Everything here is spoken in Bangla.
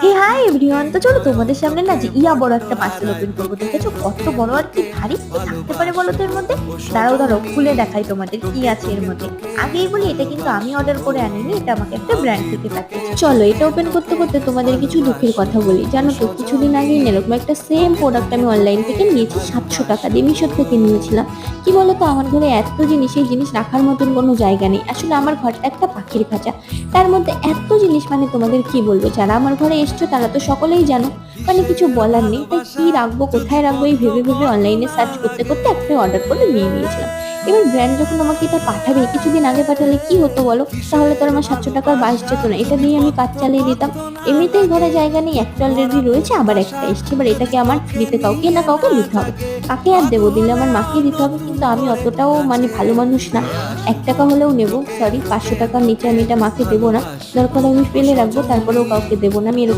হে হাই এভরিওয়ান, তো চলো তোমাদের সামনে না যে বড় একটা পার্সেল ওপেন করবো। দেখেছো কত বড় আর কি ভারী কি থাকতে পারে বলো তো এর মধ্যে। দাঁড়াও দাঁড়াও, খুলে দেখাই তোমাদের কি আছে এর মধ্যে। আগেই বলি এটা কিন্তু আমি অর্ডার করে আনিনি, এটা আমাকে একটা ব্র্যান্ড থেকে পাঠিয়েছে। চলো এটা ওপেন করতে করতে তোমাদের কিছু দুঃখের কথা বলি। জানো তো কিছুদিন আগেই না এরকম একটা সেম প্রোডাক্ট আমি অনলাইন থেকে নিয়েছি 700 টাকা দিয়ে, মিশো থেকে নিয়েছিলাম। কি বলতো, আমার ঘরে এত জিনিস, এই জিনিস রাখার মতন কোনো জায়গা নেই। আসলে আমার ঘরটা একটা পাখির খাঁচা, তার মধ্যে এত জিনিস মানে তোমাদের কি বলবো। যারা আমার ঘরে এসছো তারা তো সকলেই জানো, মানে কিছু বলার নেই। তাই কি রাখবো কোথায় রাখবো এই ভেবে ভেবে অনলাইনে সার্চ করতে করতে একটা অর্ডার করে নিয়ে নিয়েছিলাম। এবার ব্র্যান্ড যখন আমাকে এটা পাঠাবে, কিছুদিন আগে পাঠালে কি হতো বলো, তাহলে তো আর আমার 700 টাকার বাস যেত না, এটা দিয়ে আমি কাজ চালিয়ে দিতাম। এমনিতেই ঘরে জায়গা নেই, একটা অলরেডি রয়েছে, আবার একটা এসছে। এবার এটাকে আমার ফ্রিতে কাউকে না কাউকে দিতে হবে। কাকে আর দেবো, দিলে আমার মাকে দিতে হবে, কিন্তু আমি অতটাও মানে ভালো মানুষ না। 1 টাকা হলেও নেবো, সরি 500 টাকার নিচে আমি এটা মাকে দেবো না। দরকার আমি ফেলে রাখবো, তারপরেও কাউকে দেবো না, আমি এরকম